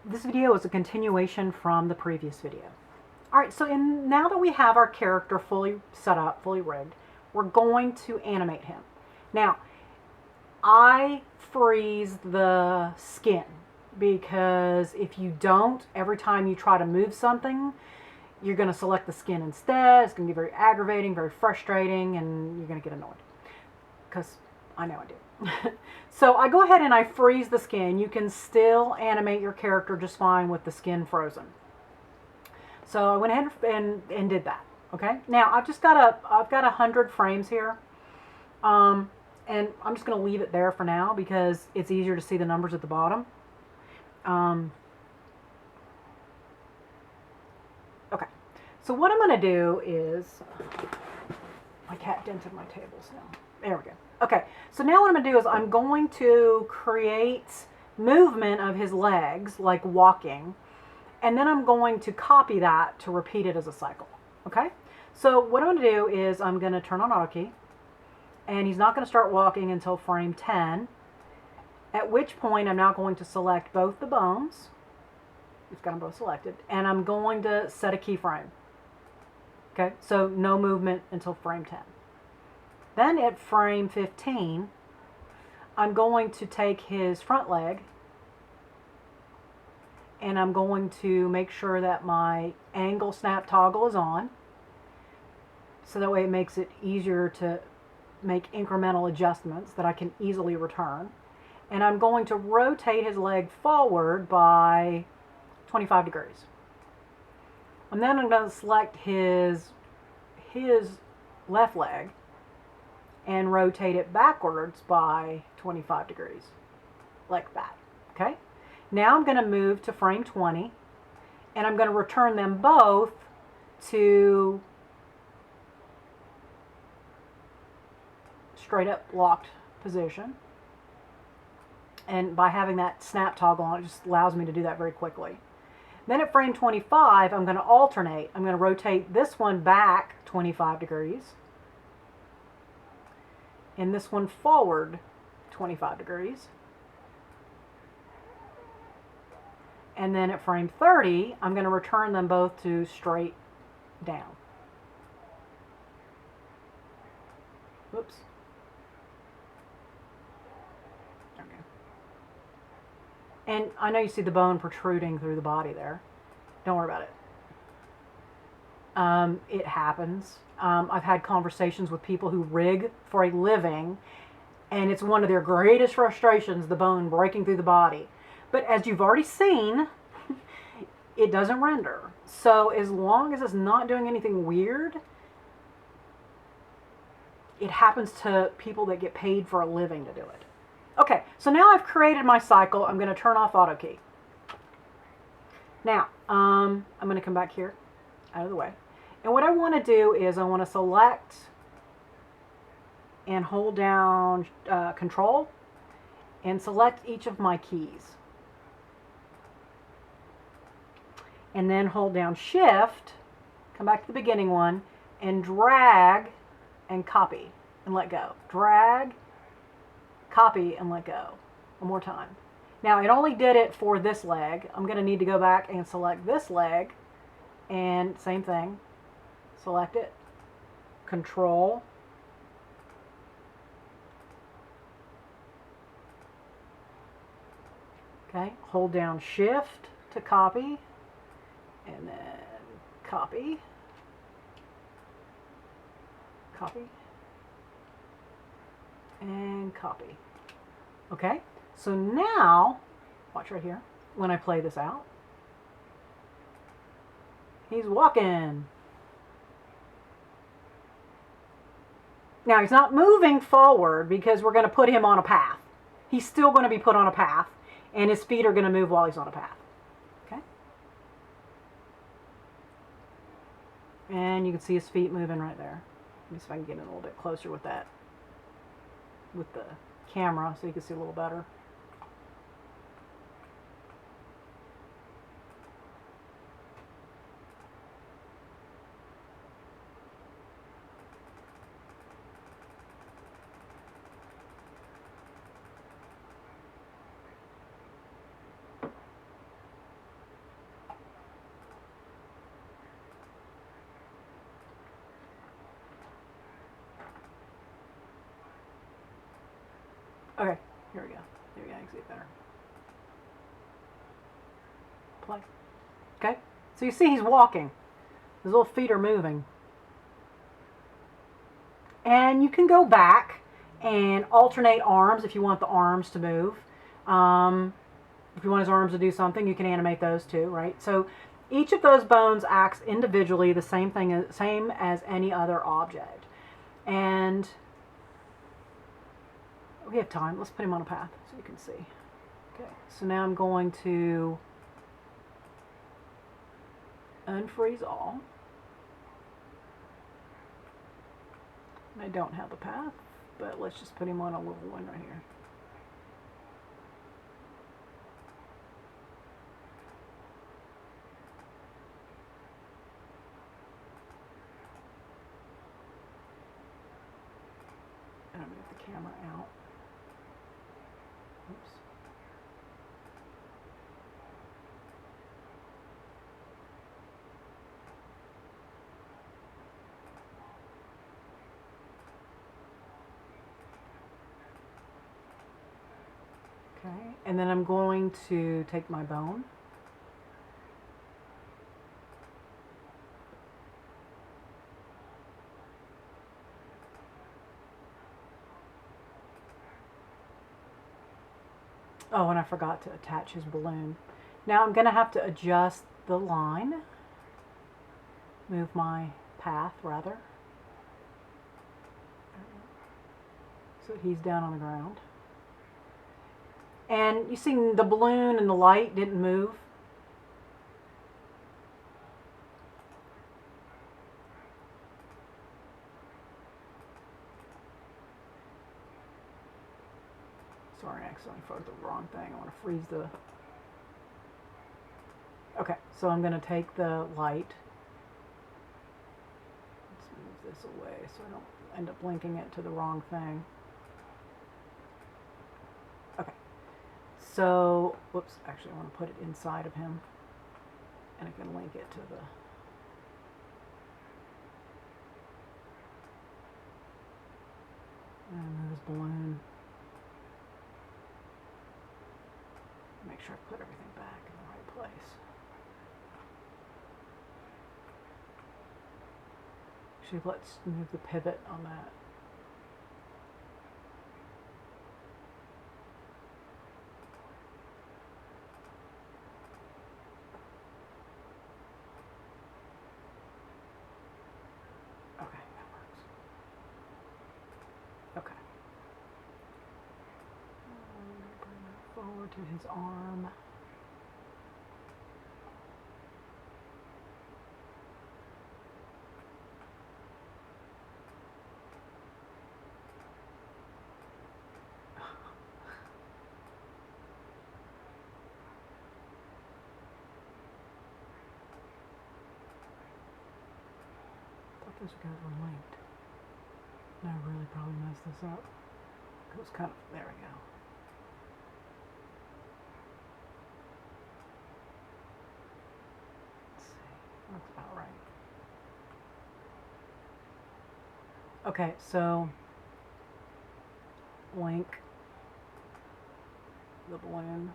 This video is a continuation from the previous video. Alright, so now that we have our character fully set up, fully rigged, we're going to animate him. Now, I freeze the skin because if you don't, every time you try to move something, you're going to select the skin instead. It's going to be very aggravating, very frustrating, and you're going to get annoyed. Because I know I do. So I go ahead and I freeze the skin. You can still animate your character just fine with the skin frozen. So I went ahead and did that. Okay. Now I've got 100 frames here, and I'm just going to leave it there for now because it's easier to see the numbers at the bottom. Okay. So what I'm going to do is, my cat dented my tables now. There we go. Okay, so now what I'm going to do is I'm going to create movement of his legs, like walking, and then I'm going to copy that to repeat it as a cycle. Okay, so what I'm going to do is I'm going to turn on auto key, and he's not going to start walking until frame 10, at which point I'm now going to select both the bones. We've got them both selected, and I'm going to set a keyframe. Okay, so no movement until frame 10. Then at frame 15, I'm going to take his front leg and I'm going to make sure that my angle snap toggle is on, so that way it makes it easier to make incremental adjustments that I can easily return. And I'm going to rotate his leg forward by 25 degrees. And then I'm going to select his left leg and rotate it backwards by 25 degrees, like that. Okay? Now I'm going to move to frame 20, and I'm going to return them both to straight up locked position. And by having that snap toggle on, it just allows me to do that very quickly. Then at frame 25, I'm going to alternate. I'm going to rotate this one back 25 degrees, and this one forward 25 degrees. And then at frame 30, I'm going to return them both to straight down. Whoops. Okay. And I know you see the bone protruding through the body there. Don't worry about it. It happens. I've had conversations with people who rig for a living, and it's one of their greatest frustrations, the bone breaking through the body. But as you've already seen, it doesn't render. So as long as it's not doing anything weird, it happens to people that get paid for a living to do it. Okay, so now I've created my cycle. I'm going to turn off auto key. Now, I'm going to come back here, out of the way. And what I want to do is I want to select and hold down Control and select each of my keys. And then hold down Shift, come back to the beginning one, and drag and copy and let go. Drag, copy, and let go. One more time. Now, it only did it for this leg. I'm going to need to go back and select this leg, and same thing. Select it, Control, okay, hold down Shift to copy, and then copy, copy, and copy. Okay, so now, watch right here, when I play this out, he's walking. Now, he's not moving forward because we're going to put him on a path. He's still going to be put on a path, and his feet are going to move while he's on a path. Okay? And you can see his feet moving right there. Let me see if I can get in a little bit closer with that, with the camera, so you can see a little better. Okay, here we go. There we go, I can see it better. Play. Okay, so you see he's walking. His little feet are moving. And you can go back and alternate arms if you want the arms to move. If you want his arms to do something, you can animate those too, right? So each of those bones acts individually the same as any other object. And we have time. Let's put him on a path so you can see. Okay, so now I'm going to unfreeze all. I don't have a path, but let's just put him on a little one right here. And I'm going to get the camera out. Oops. Okay, and then I'm going to take my bone. Oh, and I forgot to attach his balloon. Now I'm going to have to adjust the line. Move my path, rather. So he's down on the ground. And you see the balloon and the light didn't move. Sorry, I accidentally froze the wrong thing. I want to freeze the... Okay, so I'm going to take the light. Let's move this away so I don't end up linking it to the wrong thing. Okay. So, whoops, actually I want to put it inside of him. And I can link it to the... And move his balloon. Make sure I put everything back in the right place. Actually, let's move the pivot on that. Okay, that works. Okay. Bring that forward to his arm. Those guys were linked. And I really probably messed this up. It was kind of, there we go. Let's see, that's about right. Okay, so link the balloon.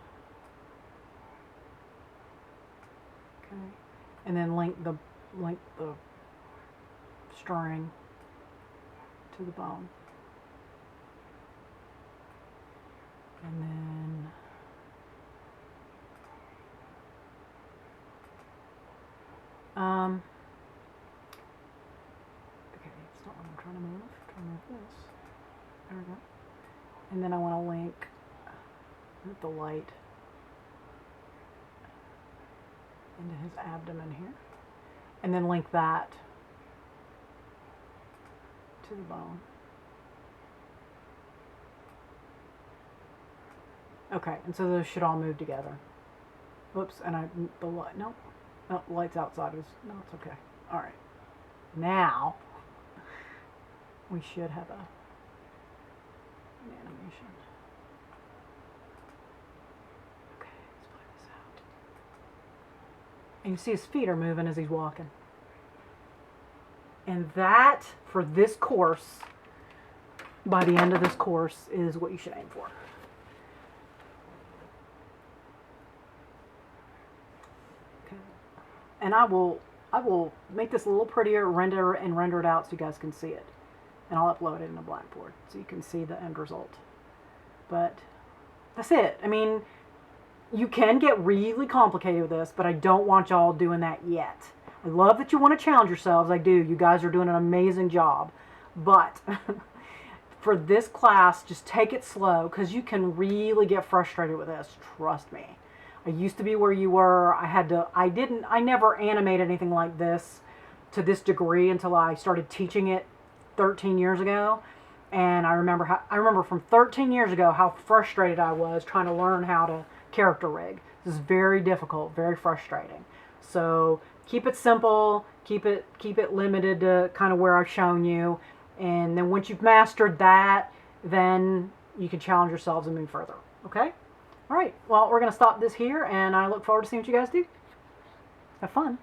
Okay, and then link the string to the bone. And then okay, it's not what I'm trying to move. I'm trying to move this. There we go. And then I want to link the light into his abdomen here. And then link that to the bone. Okay, and so those should all move together. Whoops, and the light, nope. No, the light's outside. No, it's okay. All right. Now, we should have an animation. Okay, let's play this out. And you see his feet are moving as he's walking. And that, for this course, by the end of this course is what you should aim for. Okay. And I will make this a little prettier, render it out so you guys can see it. And I'll upload it in a Blackboard so you can see the end result. But that's it. I mean, you can get really complicated with this, but I don't want y'all doing that yet. I love that you want to challenge yourselves. I do. You guys are doing an amazing job. But for this class, just take it slow because you can really get frustrated with this. Trust me. I used to be where you were. I never animated anything like this to this degree until I started teaching it 13 years ago. And I remember from 13 years ago how frustrated I was trying to learn how to character rig. This is very difficult, very frustrating. So keep it simple, keep it limited to kind of where I've shown you. And then once you've mastered that, then you can challenge yourselves and move further. Okay? All right. Well, we're going to stop this here, and I look forward to seeing what you guys do. Have fun.